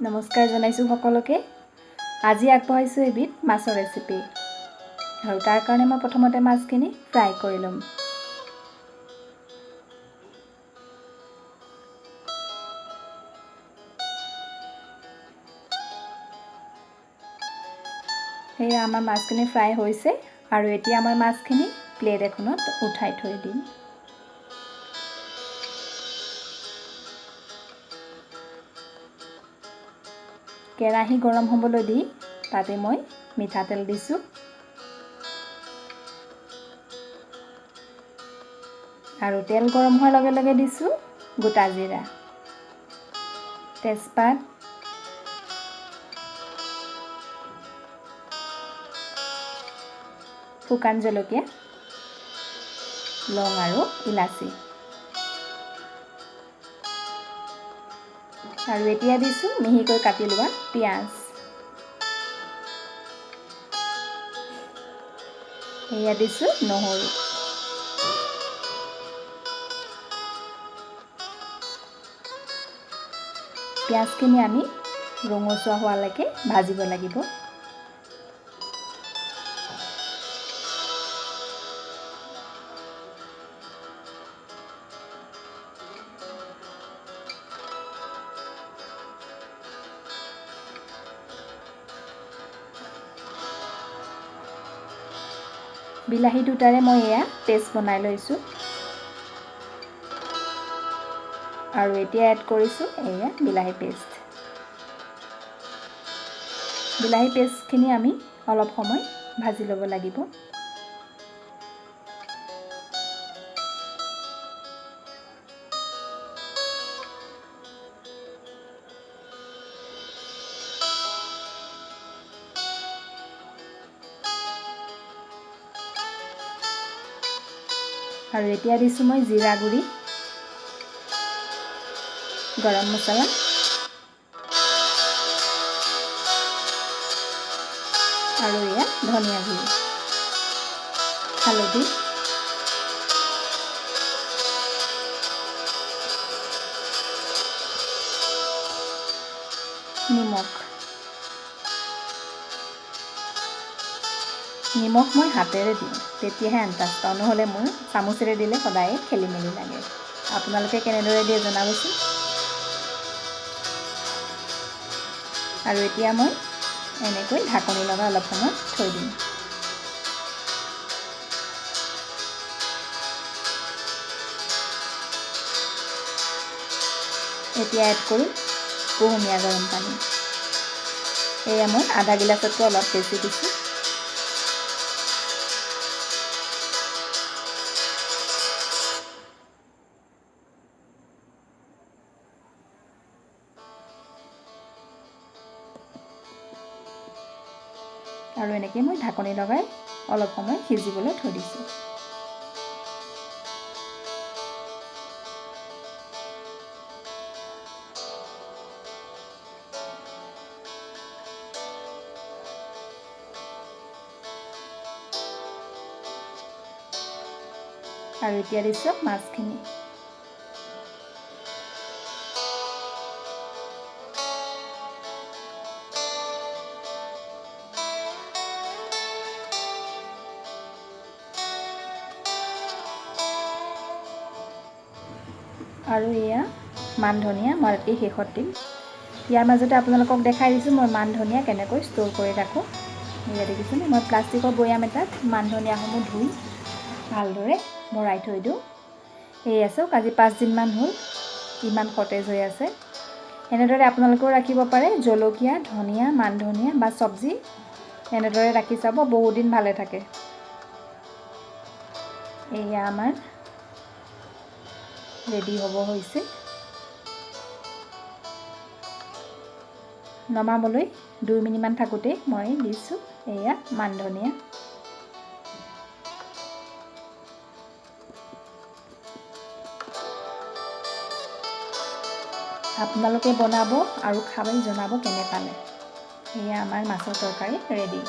নমস্কাৰ জনাইছোঁ সকলোকে। আজি আগবঢ়াইছোঁ এবিধ মাছৰ ৰেচিপি আৰু তাৰ কাৰণে মই প্ৰথমতে মাছখিনি ফ্ৰাই কৰি ল'ম। সেয়া আমাৰ মাছখিনি ফ্ৰাই হৈছে আৰু এতিয়া মই মাছখিনি প্লেট এখনত উঠাই থৈ দিম। কেৰাহী গৰম হ'বলৈ দি তাতে মই মিঠাতেল দিছোঁ আৰু তেল গৰম হোৱাৰ লগে লগে দিছোঁ গোটা জিৰা, তেজপাত, শুকান জলকীয়া, লং আৰু ইলাচি। আৰু এতিয়া দিছোঁ মিহিকৈ কাটি লোৱা পিঁয়াজ। এয়া দিছোঁ নহৰু। পিঁয়াজখিনি আমি ৰঙচুৱা হোৱালৈকে ভাজিব লাগিব। বিলাহী দুটাৰে মই এয়া পেষ্ট বনাই লৈছোঁ আৰু এতিয়া এড কৰিছোঁ এয়া বিলাহী পেষ্ট। বিলাহী পেষ্টখিনি আমি অলপ সময় ভাজি ল'ব লাগিব। আৰু এতিয়া দিছোঁ মই জিৰা গুড়ি, গৰম মছলা আৰু এয়া ধনিয়া গুড়ি, হালধি, নিমখ। নিমখ মই হাতেৰে দিওঁ, তেতিয়াহে আন্দাজ পাওঁ, নহ'লে মোৰ চামুচেৰে দিলে সদায়ে খেলি মেলি লাগে। আপোনালোকে কেনেদৰে দিয়ে জনাবচোন। আৰু এতিয়া মই এনেকৈ ঢাকনি লগাই অলপ সময় থৈ দিম। এতিয়া এড কৰিম কুহুমীয়া গৰম পানী। এয়া মই আধা গিলাচতকৈ অলপ বেছি দিছোঁ। আৰু এনেকৈ মই ঢাকনি লগাই অলপ সময় সিজিবলৈ থৈ দিছোঁ। আৰু এতিয়া দিছোঁ মাছখিনি। আৰু এয়া মান ধনিয়া মই ৰাতি শেষত দিম। ইয়াৰ মাজতে আপোনালোকক দেখাই দিছোঁ মই মান ধনিয়া কেনেকৈ ষ্ট'ৰ কৰি ৰাখোঁ। এয়া দেখিছেনে, মই প্লাষ্টিকৰ বৈয়াম এটাত মান ধনিয়াসমূহ ধুই ভালদৰে ভৰাই থৈ দিওঁ। এয়া চাওক, আজি 5 দিনমান হ'ল, ইমান সতেজ হৈ আছে। এনেদৰে আপোনালোকেও ৰাখিব পাৰে। জলকীয়া, ধনিয়া, মান ধনিয়া বা চব্জি এনেদৰে ৰাখি চাব, বহুত দিন ভালে থাকে। এয়া আমাৰ ৰেডি হ'ব হৈছে। নমাবলৈ 2 মিনিটমান থাকোঁতেই মই দিছোঁ এয়া মান ধনিয়া। আপোনালোকে বনাব আৰু খাই জনাব কেনে পালে। এয়া আমাৰ মাছৰ তৰকাৰী ৰেডি।